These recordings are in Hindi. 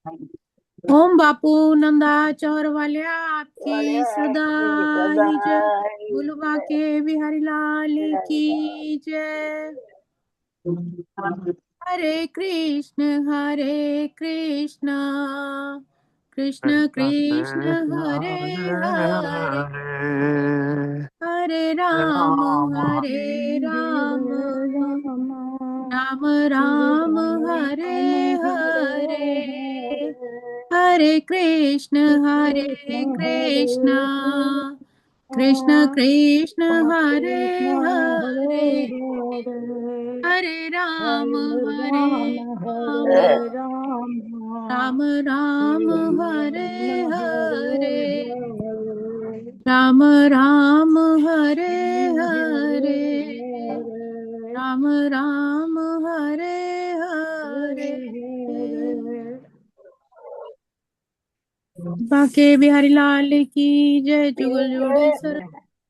ओम बापू नंदाचौर वालिया आपकी सदा ही जय। बुलवा के बिहारी लाल की जय। हरे कृष्ण कृष्ण कृष्ण हरे हरे, हरे राम हरे राम राम राम हरे हरे, हरे कृष्ण कृष्ण कृष्ण हरे हरे, हरे राम राम राम हरे हरे, राम राम हरे हरे, राम राम हरे हरे। बाके बिहारी लाल की जय। जुगल जोड़े सर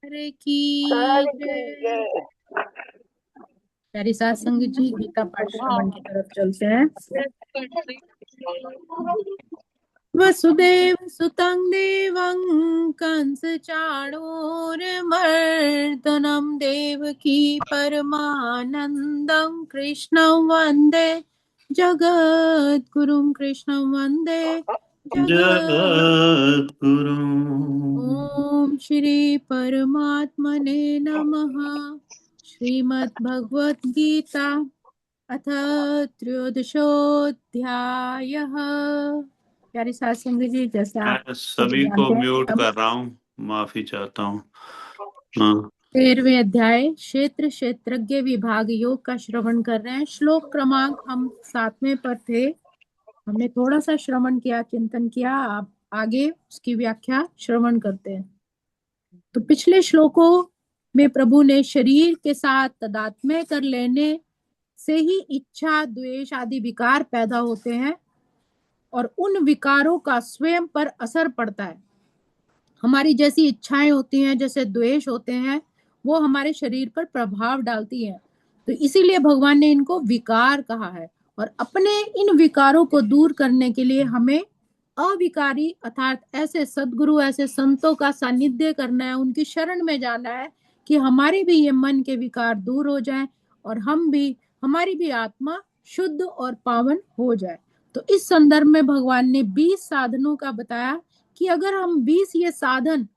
की जय। प्यारी सात संगत जी, गीता पाठ श्रवण की तरफ चलते हैं। वसुदेव सुतं देवं कंस चाणूरमर्दनं देवकी परमानन्दं कृष्णं वन्दे जगद्गुरुं, कृष्णं वन्दे जगद्गुरु। ओम श्री परमात्मने नमः। श्रीमद् भगवत गीता अथ त्रयोदशोऽध्यायः। प्यारे साथ संगत जी, जैसे आप मैं सभी सभी को जानते हैं म्यूट हम कर रहा हूँ, माफी चाहता हूँ। हाँ। 13वें अध्याय क्षेत्र क्षेत्रज्ञ विभाग योग का श्रवण कर रहे हैं। श्लोक क्रमांक हम 7वें पर थे। हमने थोड़ा सा श्रवण किया, चिंतन किया। आप आगे उसकी व्याख्या श्रवण करते हैं। तो पिछले श्लोकों में प्रभु ने शरीर के साथ तादात्म्य कर लेने से ही इच्छा द्वेष आदि विकार पैदा होते हैं और उन विकारों का स्वयं पर असर पड़ता है। हमारी जैसी इच्छाएं होती हैं, जैसे द्वेष होते हैं, वो हमारे शरीर पर प्रभाव डालती हैं। तो इसीलिए भगवान ने इनको विकार कहा है। और अपने इन विकारों को दूर करने के लिए हमें अविकारी अर्थात ऐसे सद्गुरु, ऐसे संतों का सानिध्य करना है, उनकी शरण में जाना है कि हमारे भी ये मन के विकार दूर हो जाएं और हम भी, हमारी भी आत्मा शुद्ध और पावन हो जाए। तो इस संदर्भ में भगवान ने 20 साधनों का बताया कि अगर हम 20 ये साधन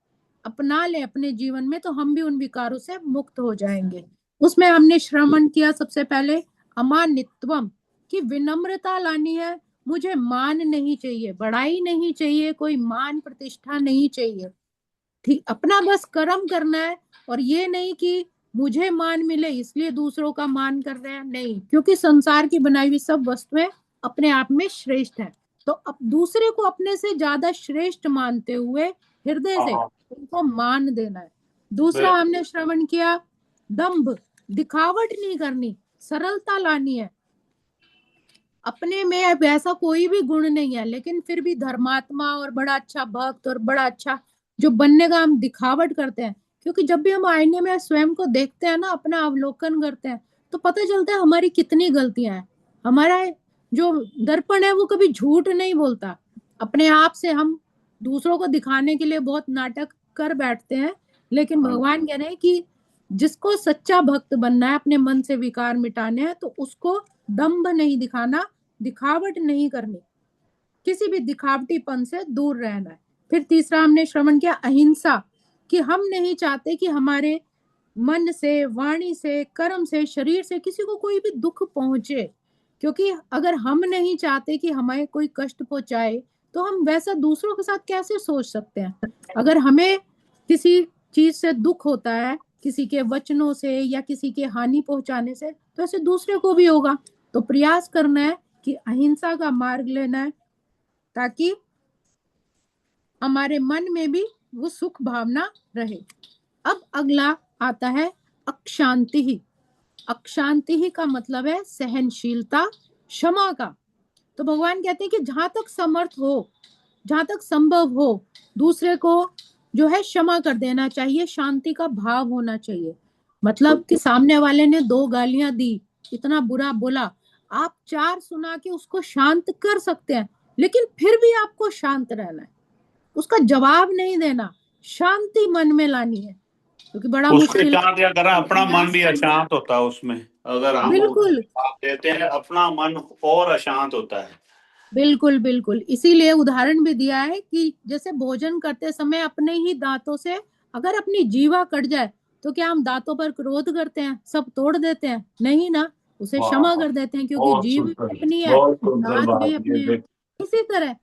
अपना ले अपने जीवन में तो हम भी उन विकारों से मुक्त हो जाएंगे। उसमें हमने श्रवण किया सबसे पहले अमानित्वम, कि विनम्रता लानी है। मुझे मान नहीं चाहिए, बड़ाई नहीं चाहिए, कोई मान प्रतिष्ठा नहीं चाहिए। ठीक, अपना बस कर्म करना है। और ये नहीं कि मुझे मान मिले इसलिए दूसरों का मान कर रहे हैं, नहीं, क्योंकि संसार की बनाई हुई सब वस्तुएं अपने आप में श्रेष्ठ है। तो अब दूसरे को अपने से ज्यादा श्रेष्ठ मानते हुए हृदय से उनको मान देना है। दूसरा हमने श्रवण किया दंभ, दिखावट नहीं करनी, सरलता लानी है। अपने में अब ऐसा कोई भी गुण नहीं है, लेकिन फिर भी धर्मात्मा और बड़ा अच्छा भक्त और बड़ा अच्छा जो बनने का हम दिखावट करते हैं। क्योंकि जब भी हम आईने में स्वयं को देखते हैं ना, अपना अवलोकन करते हैं, तो पता चलता है हमारी कितनी गलतियां हैं। हमारा जो दर्पण है वो कभी झूठ नहीं बोलता। अपने आप से हम दूसरों को दिखाने के लिए बहुत नाटक कर बैठते हैं, लेकिन भगवान कह रहे हैं कि जिसको सच्चा भक्त बनना है, अपने मन से विकार मिटाने हैं, तो उसको दंभ नहीं दिखाना, दिखावट नहीं करनी, किसी भी दिखावटीपन से दूर रहना है। फिर तीसरा हमने श्रवण किया अहिंसा, कि हम नहीं चाहते कि हमारे मन से, वाणी से, कर्म से, शरीर से किसी को कोई भी दुख पहुंचे। क्योंकि अगर हम नहीं चाहते कि हमें कोई कष्ट पहुंचाए तो हम वैसा दूसरों के साथ कैसे सोच सकते हैं। अगर हमें किसी चीज से दुख होता है, किसी के वचनों से या किसी के हानि पहुंचाने से, तो ऐसे दूसरे को भी होगा। तो प्रयास करना है कि अहिंसा का मार्ग लेना है, ताकि हमारे मन में भी वो सुख भावना रहे। अब अगला आता है अक्षांति ही। अक्षांति ही का मतलब है सहनशीलता, क्षमा का। तो भगवान कहते हैं कि जहां तक समर्थ हो, जहां तक संभव हो, दूसरे को जो है क्षमा कर देना चाहिए, शांति का भाव होना चाहिए। मतलब कि सामने वाले ने 2 गालियां दी, इतना बुरा बोला, आप 4 सुना के उसको शांत कर सकते हैं, लेकिन फिर भी आपको शांत रहना है, उसका जवाब नहीं देना, शांति मन में लानी है, क्योंकि बड़ा उसके मुश्किल शांत या करा, है अपना मन अभ्यास भी करना। अशांत होता है उसमें। अगर हम बिल्कुल साथ देते हैं, अपना मन और अशांत होता है। बिल्कुल बिल्कुल, इसीलिए उदाहरण भी दिया है कि जैसे भोजन करते समय अपने ही दांतों से अगर अपनी जीवा कट जाए, तो क्या हम दांतों पर क्रोध करते हैं, सब तोड़ देते हैं? नहीं ना, उसे वाह, क्षमा कर देते हैं, क्योंकि बहुत जीव भी सुंदर, अपनी है, बहुत सुंदर दांत भी बात ये अपने हैं। देख। इसी तरह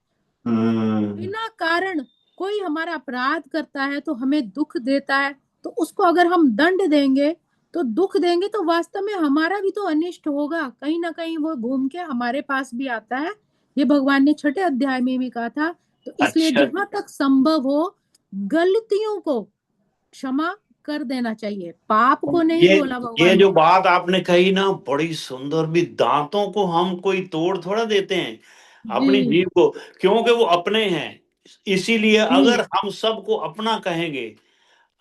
हम्म। बिना कारण कोई हमारा अपराध करता है तो हमें दुख देता है, तो उसको अगर हम दंड देंगे, तो दुख देंगे, तो वास्तव में हमारा भी तो अनिष्ट होगा, कहीं ना कहीं वो घूम के हमारे पास भी आता है। ये भगवान ने 6 अध्याय में भी कहा था। तो इसलिए अच्छा, जहां तक संभव हो, गलतियों को क्षमा कर देना चाहिए, पाप को नहीं ये बोला ये भगवान जो ने। बात आपने कही ना, बड़ी सुंदर भी। दांतों को हम कोई तोड़ थोड़ा देते हैं, अपनी जी जीभ को, क्योंकि वो अपने हैं। इसीलिए जी अगर हम सबको अपना कहेंगे,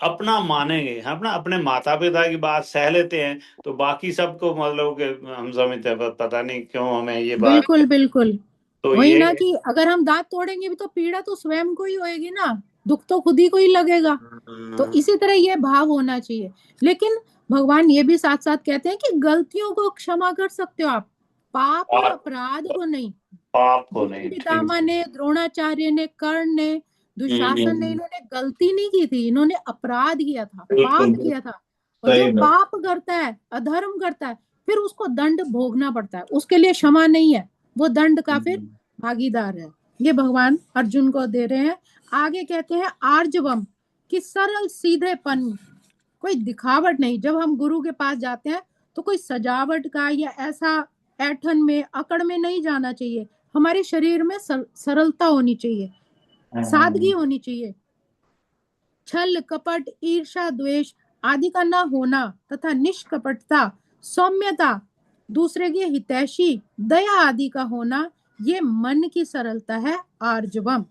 अपना मानेंगे, हम ना अपने माता पिता की बात सह लेते हैं, तो बाकी सबको मतलब कि हम समझते हैं पता नहीं क्यों हमें ये बात। बिल्कुल बिल्कुल, तो वही ये ना कि अगर हम दांत तोड़ेंगे भी तो पीड़ा तो स्वयं को ही होएगी ना, दुख तो खुद ही को ही लगेगा। तो हम्म, इसी तरह ये भाव होना चाहिए। लेकिन भगवान ये भी साथ साथ कहते हैं कि गलतियों को क्षमा कर सकते हो आप, पाप और बात अपराध को नहीं। पाप को भीष्म नहीं, ठीक। पितामह ने, द्रोणाचार्य ने, कर्ण ने, दुशासन ने, हम्म, इन्होंने गलती नहीं की थी, इन्होंने अपराध किया था, बिल्कुल पाप किया था। और जो सही में। पाप करता है, अधर्म करता है, फिर उसको दंड भोगना पड़ता है, उसके लिए क्षमा नहीं है, वो दंड का फिर हम्म, भागीदार है। ये भगवान अर्जुन को दे रहे हैं। आगे कहते हैं आर्जवम, कि सरल सीधेपन, कोई दिखावट नहीं। जब हम गुरु के पास जाते हैं तो कोई सजावट का या ऐसा ऐठन में अकड़ में नहीं जाना चाहिए। हमारे शरीर में सरलता होनी चाहिए, सादगी हम्म, होनी चाहिए। छल कपट ईर्षा द्वेष आदि का ना होना, तथा निष्कपटता, सौम्यता, दूसरे के हितैषी, दया आदि का होना, ये मन की सरलता है आर्जवम।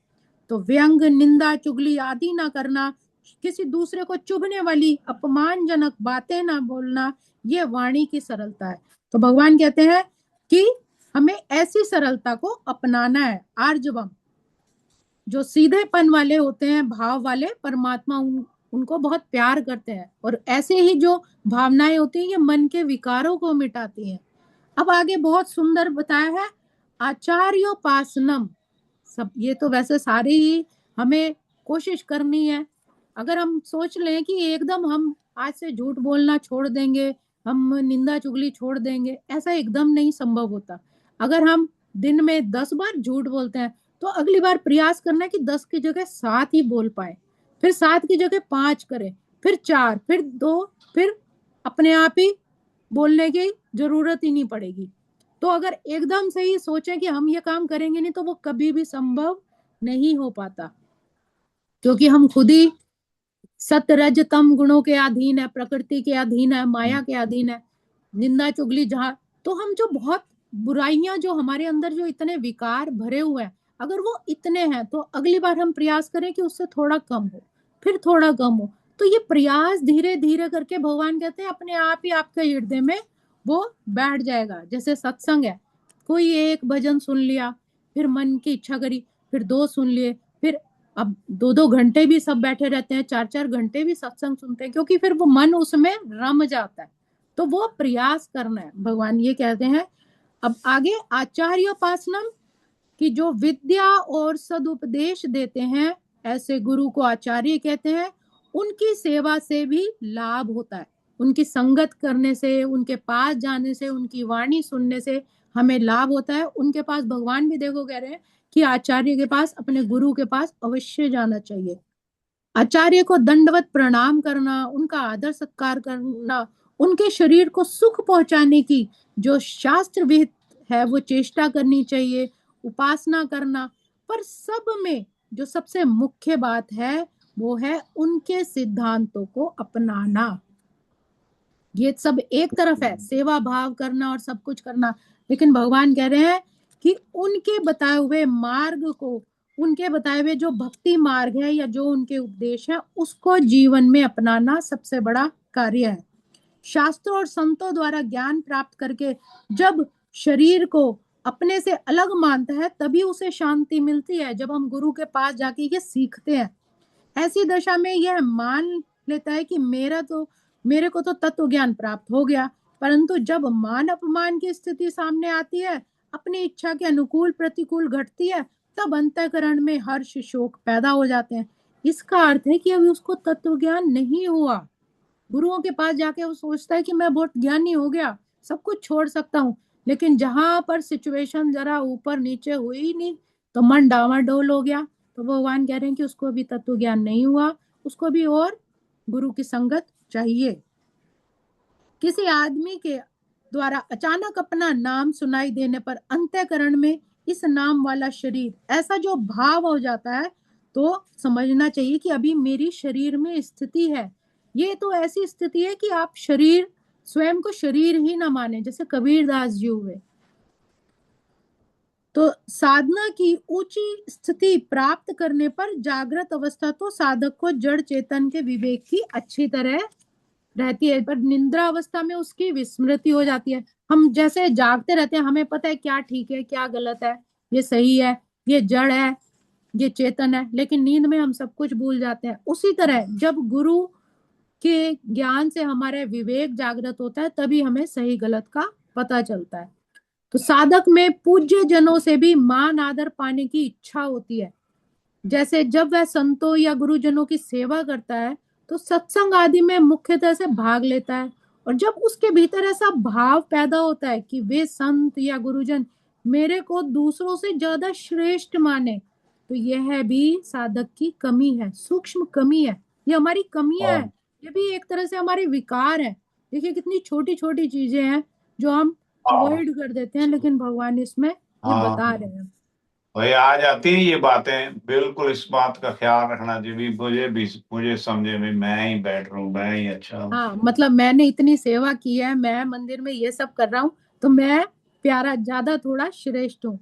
तो व्यंग निंदा चुगली आदि ना करना, किसी दूसरे को चुभने वाली अपमानजनक बातें ना बोलना, ये वाणी की सरलता है। तो भगवान कहते हैं कि हमें ऐसी सरलता को अपनाना है, आर्जवम। जो सीधेपन वाले होते हैं, भाव वाले, परमात्मा उनको बहुत प्यार करते हैं, और ऐसे ही जो भावनाएं होती हैं, ये मन के विकारों को मिटाती हैं। अब आगे बहुत सुंदर बताया है, आचार्योपासनम। सब ये तो वैसे सारे ही हमें कोशिश करनी है। अगर हम सोच लें कि एकदम हम आज से झूठ बोलना छोड़ देंगे, हम निंदा चुगली छोड़ देंगे, ऐसा एकदम नहीं संभव होता। अगर हम दिन में 10 बार झूठ बोलते हैं, तो अगली बार प्रयास करना है कि 10 की जगह 7 ही बोल पाए, फिर 7 की जगह 5 करें, फिर 4, फिर 2, फिर अपने आप ही बोलने की जरूरत ही नहीं पड़ेगी। तो अगर एकदम से ही सोचें कि हम ये काम करेंगे नहीं, तो वो कभी भी संभव नहीं हो पाता, क्योंकि हम खुद ही सतरज तम गुणों के अधीन है, प्रकृति के अधीन है, माया के अधीन है। निंदा चुगली जहाँ, तो हम जो बहुत बुराइयां जो हमारे अंदर जो इतने विकार भरे हुए हैं, अगर वो इतने हैं, तो अगली बार हम प्रयास करें कि उससे थोड़ा कम हो, फिर थोड़ा कम हो। तो ये प्रयास धीरे धीरे करके भगवान कहते हैं अपने आप ही आपके हृदय में वो बैठ जाएगा। जैसे सत्संग है, कोई एक भजन सुन लिया, फिर मन की इच्छा करी, फिर 2 सुन लिए, फिर अब 2-2 घंटे भी सब बैठे रहते हैं, 4-4 घंटे भी सत्संग सुनते हैं, क्योंकि फिर वो मन उसमें रम जाता है। तो वो प्रयास करना है, भगवान ये कहते हैं। अब आगे आचार्योपासनम, कि जो विद्या और सदुपदेश देते हैं, ऐसे गुरु को आचार्य कहते हैं। उनकी सेवा से भी लाभ होता है, उनकी संगत करने से, उनके पास जाने से, उनकी वाणी सुनने से हमें लाभ होता है। उनके पास भगवान भी देखो कह रहे हैं कि आचार्य के पास, अपने गुरु के पास अवश्य जाना चाहिए। आचार्य को दंडवत प्रणाम करना, उनका आदर सत्कार करना, उनके शरीर को सुख पहुंचाने की जो शास्त्र विहित है वो चेष्टा करनी चाहिए, उपासना करना। पर सब में जो सबसे मुख्य बात है, वो है उनके सिद्धांतों को अपनाना। ये सब एक तरफ है, सेवा भाव करना और सब कुछ करना, लेकिन भगवान कह रहे हैं कि उनके बताए हुए मार्ग को, उनके बताए हुए जो भक्ति मार्ग है या जो उनके उपदेश है, उसको जीवन में अपनाना सबसे बड़ा कार्य है। शास्त्रों और संतों द्वारा ज्ञान प्राप्त करके जब शरीर को अपने से अलग मानता है तभी उसे शांति मिलती है, जब हम गुरु के पास जाके ये सीखते हैं। ऐसी दशा में यह मान लेता है कि मेरे को तो तत्व ज्ञान प्राप्त हो गया, परंतु जब मान अपमान की स्थिति सामने आती है, अपनी इच्छा के अनुकूल प्रतिकूल घटती है, तब अंतःकरण में हर्ष शोक पैदा हो जाते हैं। इसका अर्थ है कि अभी उसको तत्व ज्ञान नहीं हुआ। गुरुओं के पास जाके वो सोचता है कि मैं बहुत ज्ञानी हो गया, सब कुछ छोड़ सकता हूँ, लेकिन जहां पर सिचुएशन जरा ऊपर नीचे हुई नहीं तो मन डावाडोल हो गया। तो भगवान कह रहे हैं कि उसको अभी तत्व ज्ञान नहीं हुआ, उसको भी और गुरु की संगत चाहिए। किसी आदमी के द्वारा अचानक अपना नाम सुनाई देने पर अंतःकरण में इस नाम वाला शरीर ऐसा जो भाव हो जाता है, तो समझना चाहिए कि अभी मेरी शरीर में स्थिति है। ये तो ऐसी स्थिति है कि आप शरीर स्वयं को शरीर ही ना माने, जैसे कबीरदास जी हुए। तो साधना की ऊंची स्थिति प्राप्त करने पर जागृत अवस्था तो साधक को जड़ चेतन के विवेक की अच्छी तरह रहती है, पर निद्रा अवस्था में उसकी विस्मृति हो जाती है। हम जैसे जागते रहते हैं, हमें पता है क्या ठीक है क्या गलत है, ये सही है ये जड़ है ये चेतन है, लेकिन नींद में हम सब कुछ भूल जाते हैं। उसी तरह जब गुरु के ज्ञान से हमारा विवेक जागृत होता है, तभी हमें सही गलत का पता चलता है। तो साधक में पूज्य जनों से भी मान आदर पाने की इच्छा होती है। जैसे जब वह संतों या गुरुजनों की सेवा करता है, तो सत्संग आदि में मुख्यतः से भाग लेता है, और जब उसके भीतर ऐसा भाव पैदा होता है कि वे संत या गुरुजन मेरे को दूसरों से ज्यादा श्रेष्ठ माने, तो यह भी साधक की कमी है, सूक्ष्म कमी है। ये हमारी कमियां हाँ है, ये भी एक तरह से हमारे विकार है। देखिए कितनी छोटी छोटी चीजें हैं जो हम हाँ अवॉइड कर देते हैं, लेकिन भगवान इसमें ये हाँ, बता रहे हैं। वही आ जाती है ये बातें। बिल्कुल इस बात का ख्याल रखना चाहिए, मुझे समझे में मैं ही बैठ रहा हूँ, मैं ही अच्छा हूँ। हाँ, मतलब मैंने इतनी सेवा की है, मैं मंदिर में ये सब कर रहा हूँ, तो मैं प्यारा ज्यादा थोड़ा श्रेष्ठ हूँ।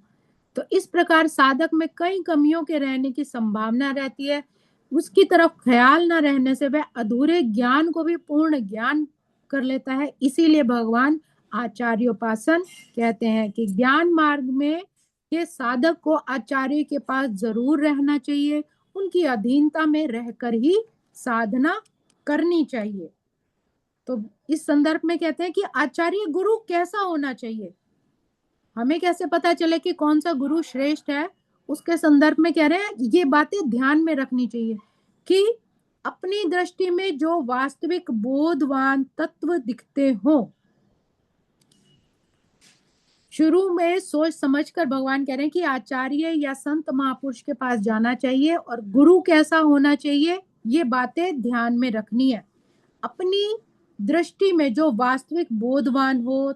तो इस प्रकार साधक में कई कमियों के रहने की संभावना रहती है। उसकी तरफ ख्याल न रहने से वह अधूरे ज्ञान को भी पूर्ण ज्ञान कर लेता है। इसीलिए भगवान आचार्योपासन कहते हैं कि ज्ञान मार्ग में ये साधक को आचार्य के पास जरूर रहना चाहिए, उनकी अधीनता में रहकर ही साधना करनी चाहिए। तो इस संदर्भ में कहते हैं कि आचार्य गुरु कैसा होना चाहिए, हमें कैसे पता चले कि कौन सा गुरु श्रेष्ठ है। उसके संदर्भ में कह रहे हैं ये बातें ध्यान में रखनी चाहिए कि अपनी दृष्टि में जो वास्तविक बोधवान तत्व दिखते हो, शुरू में सोच समझकर भगवान कह रहे हैं कि आचार्य या संत महापुरुष के पास जाना चाहिए, और गुरु कैसा होना चाहिए ये बातें ध्यान में रखनी है। अपनी दृष्टि में जो वास्तविक बोधवान हो,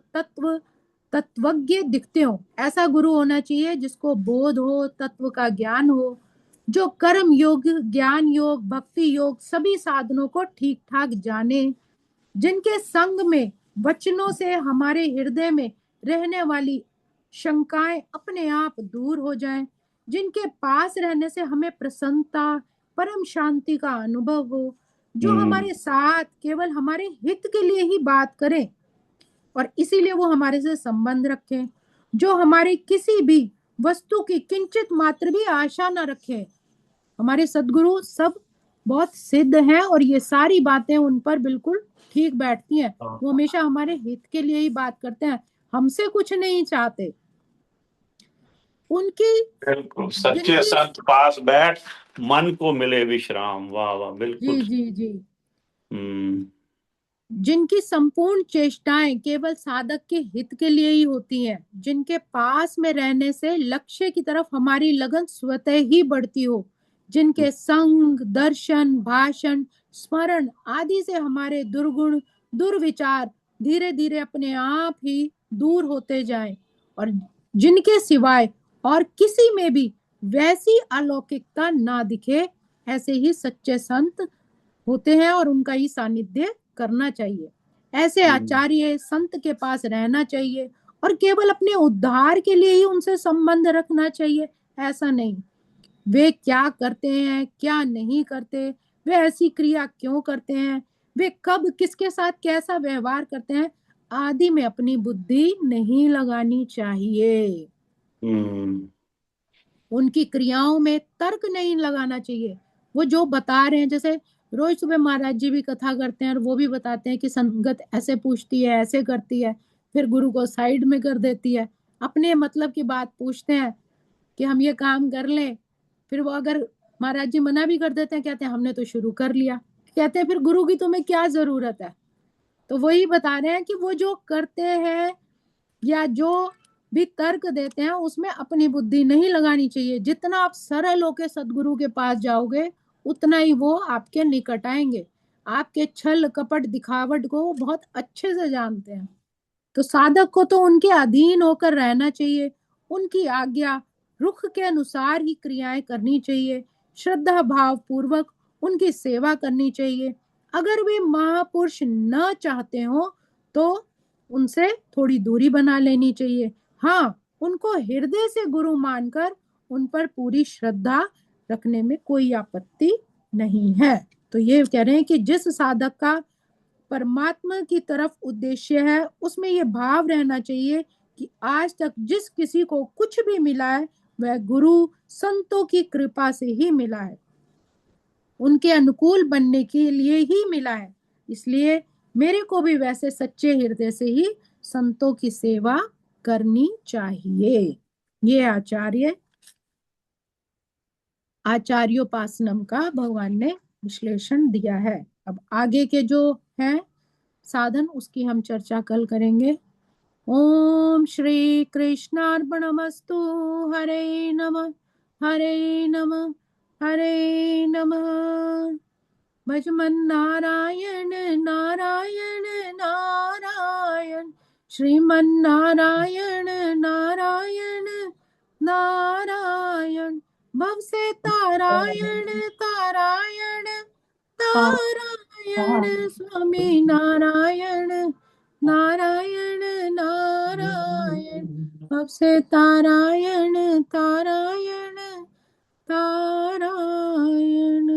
तत्वज्ञ दिखते हो, ऐसा गुरु होना चाहिए जिसको बोध हो, तत्व का ज्ञान हो, जो कर्म योग ज्ञान योग भक्ति योग सभी साधनों को ठीक ठाक जाने, जिनके संग में वचनों से हमारे हृदय में रहने वाली शंकाएं अपने आप दूर हो जाएं, जिनके पास रहने से हमें प्रसन्नता परम शांति का अनुभव हो, जो हम्म। हमारे साथ केवल हमारे हित के लिए ही बात करें और इसीलिए वो हमारे से संबंध रखें, जो हमारे किसी भी वस्तु की किंचित मात्र भी आशा न रखें। हमारे सदगुरु सब बहुत सिद्ध हैं और ये सारी बातें उन पर बिल्कुल ठीक बैठती हैं। वो हमेशा हमारे हित के लिए ही बात करते हैं, हमसे कुछ नहीं चाहते। उनकी बिल्कुल सच्चे जिनकी संत पास बैठ, मन को मिले विश्राम। वाह वाह, जी बिल्कुल। जी जी, हम्म। जिनकी संपूर्ण चेष्टाएं केवल साधक के हित के लिए ही होती हैं, जिनके पास में रहने से लक्ष्य की तरफ हमारी लगन स्वतः ही बढ़ती हो, जिनके संग दर्शन भाषण स्मरण आदि से हमारे दुर्गुण दुर्विचार धीरे धीरे अपने आप ही दूर होते जाएं, और जिनके सिवाय और किसी में भी वैसी अलौकिकता ना दिखे, ऐसे ही सच्चे संत होते हैं और उनका ही सानिध्य करना चाहिए। ऐसे हम्म। आचार्य संत के पास रहना चाहिए और केवल अपने उद्धार के लिए ही उनसे संबंध रखना चाहिए, ऐसा नहीं। वे क्या करते हैं क्या नहीं करते, वे ऐसी क्रिया क्यों करते हैं, वे कब किसके साथ कैसा व्यवहार करते हैं आदि में अपनी बुद्धि नहीं लगानी चाहिए। हम्म। उनकी क्रियाओं में तर्क नहीं लगाना चाहिए। वो जो बता रहे हैं, जैसे रोज सुबह महाराज जी भी कथा करते हैं और वो भी बताते हैं कि संगत ऐसे पूछती है, ऐसे करती है, फिर गुरु को साइड में कर देती है, अपने मतलब की बात पूछते हैं कि हम ये काम कर लें। फिर वो अगर महाराज जी मना भी कर देते हैं, कहते हैं हमने तो शुरू कर लिया। कहते हैं फिर गुरु की तुम्हें क्या जरूरत है। तो वही बता रहे हैं कि वो जो करते हैं या जो भी तर्क देते हैं उसमें अपनी बुद्धि नहीं लगानी चाहिए। जितना आप सरल होके सदगुरु के पास जाओगे उतना ही वो आपके निकट आएंगे। आपके छल कपट दिखावट को वो बहुत अच्छे से जानते हैं। तो साधक को तो उनके अधीन होकर रहना चाहिए, उनकी आज्ञा रुख के अनुसार ही क्रियाएं करनी चाहिए, श्रद्धा भाव पूर्वक उनकी सेवा करनी चाहिए। अगर वे महापुरुष न चाहते हो तो उनसे थोड़ी दूरी बना लेनी चाहिए। हाँ, उनको हृदय से गुरु मानकर उन पर पूरी श्रद्धा रखने में कोई आपत्ति नहीं है। तो ये कह रहे हैं कि जिस साधक का परमात्मा की तरफ उद्देश्य है उसमें यह भाव रहना चाहिए कि आज तक जिस किसी को कुछ भी मिला है वह गुरु संतों की कृपा से ही मिला है, उनके अनुकूल बनने के लिए ही मिला है। इसलिए मेरे को भी वैसे सच्चे हृदय से ही संतों की सेवा करनी चाहिए। ये आचार्योपासनम का भगवान ने विश्लेषण दिया है। अब आगे के जो है साधन उसकी हम चर्चा कल करेंगे। ओम श्री कृष्णार्पणमस्तु। हरे नमः, हरे नमः, हरे नमः। भजमन नारायण नारायण नारायण, श्रीमन नारायण नारायण नारायण, भव से तारायण तारायण नारायण, स्वामी नारायण नारायण नारायण, अब से तारायण तारायण तारायण।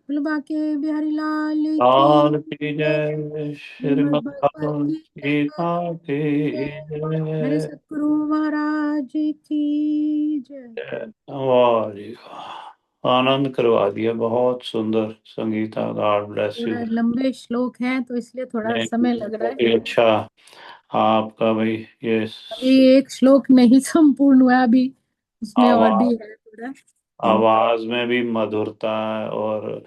बोलो बाके बिहारी लाल की लाल की जय, श्रीमद् श्रीमद् भगवत भगवद गीता गीता की की जय। मेरे जय। सतगुरु महाराज की जय। वाह जी वाह, आनंद करवा दिया, बहुत सुंदर संगीता, गॉड ब्लेस यू। थोड़ा लंबे श्लोक हैं तो इसलिए थोड़ा नहीं, समय लग रहा बहुत है। ही अच्छा आपका भाई ये अभी एक श्लोक नहीं संपूर्ण हुआ अभी, उसमें और भी आवाज, है थोड़ा। तो आवाज में भी मधुरता है और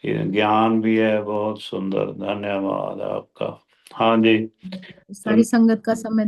ये ज्ञान भी है, बहुत सुंदर, धन्यवाद आपका। हाँ जी। सारी संगत का समय